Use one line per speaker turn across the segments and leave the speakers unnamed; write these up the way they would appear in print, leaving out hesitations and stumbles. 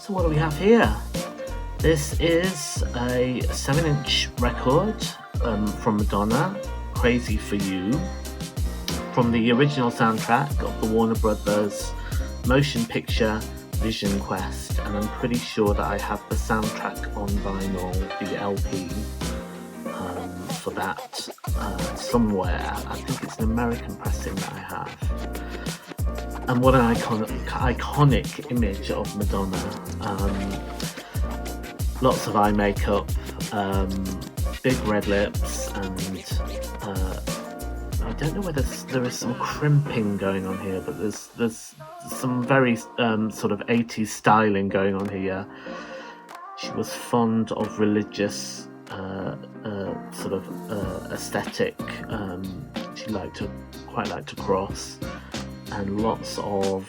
So what do we have here? This is a 7-inch record from Madonna, Crazy for You, from the original soundtrack of the Warner Brothers motion picture Vision Quest, and I'm pretty sure that I have the soundtrack on vinyl, the LP, for that somewhere. I think it's an American pressing that I have. And what an iconic image of Madonna. Lots of eye makeup, big red lips, and I don't know whether there is some crimping going on here, but there's some very sort of 80s styling going on here. She was fond of religious sort of aesthetic. She quite liked to cross, and lots of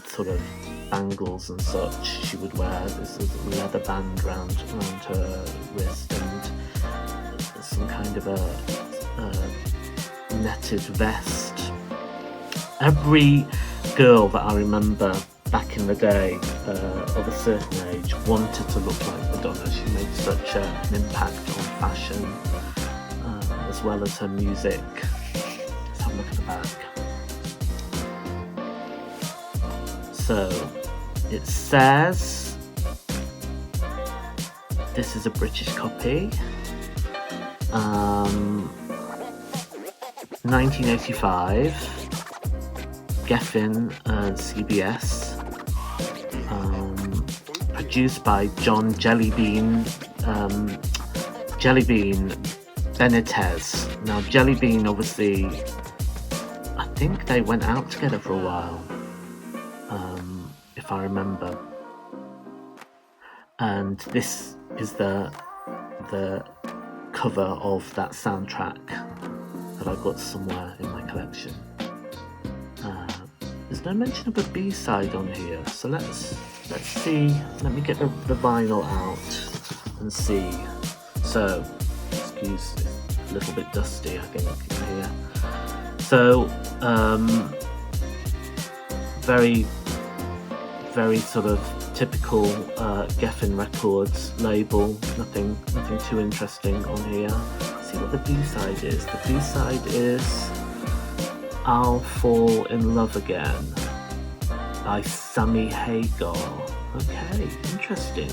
sort of bangles and such she would wear. This is a leather band around her wrist, and some kind of a netted vest. Every girl that I remember back in the day of a certain age wanted to look like Madonna. She made such an impact on fashion, as well as her music. Let's have a look at the back. So it says this is a British copy. 1985, Geffen CBS, produced by John Jellybean Benitez. Now Jellybean, obviously, I think they went out together for a while, if I remember. And this is the cover of that soundtrack that I've got somewhere in my collection. There's no mention of a B-side on here, so let's see. Let me get the vinyl out and see. So, excuse, it's a little bit dusty, I think, in here. So, very, very sort of typical Geffen Records label. Nothing too interesting on here. Let's see what the B-side is. The B-side is I'll Fall in Love Again by Sammy Hagar. Okay, interesting.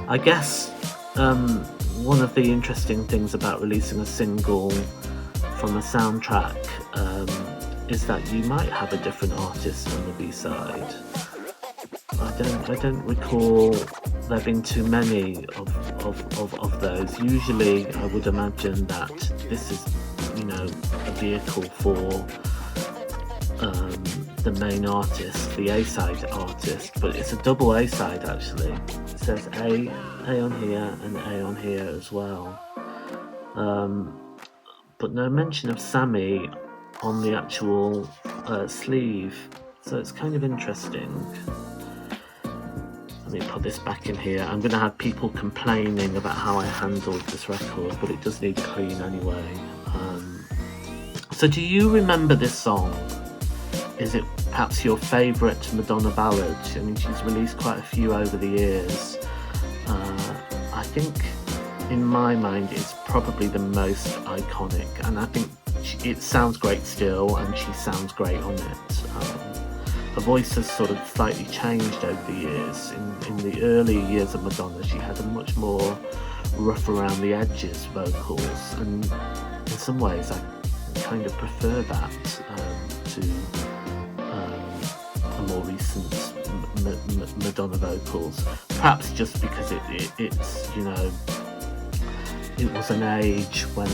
I guess one of the interesting things about releasing a single from a soundtrack is that you might have a different artist on the B-side. I don't recall there being too many of those. Usually I would imagine that this is, a vehicle for the main artist, the A-side artist, but it's a double A-side actually. It says A on here and A on here as well. But no mention of Sammy on the actual sleeve, so it's kind of interesting. Let me put this back in here. I'm going to have people complaining about how I handled this record, but it does need clean anyway. So do you remember this song? Is it perhaps your favourite Madonna ballad? I mean, she's released quite a few over the years. I think, in my mind, it's probably the most iconic, and I think it sounds great still, and she sounds great on it. Her voice has sort of slightly changed over the years. In the early years of Madonna, she had a much more rough around the edges vocals, and in some ways I kind of prefer that to the more recent Madonna vocals. Perhaps just because it's it was an age when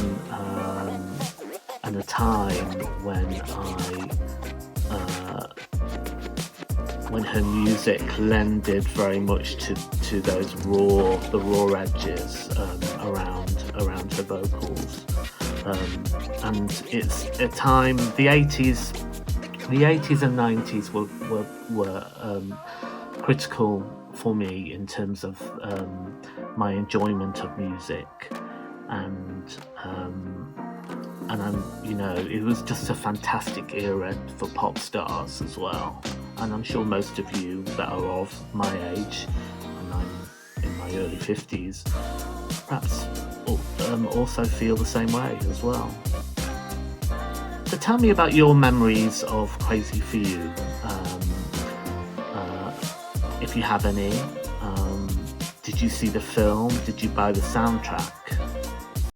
and a time when her music lended very much to those raw edges around her vocals, and it's a time, the 80s and 90s were critical for me in terms of my enjoyment of music, and it was just a fantastic era for pop stars as well. and I'm sure most of you that are of my age, and I'm in my early 50s, perhaps also feel the same way as well. So tell me about your memories of Crazy for You, if you have any. Did you see the film? Did you buy the soundtrack?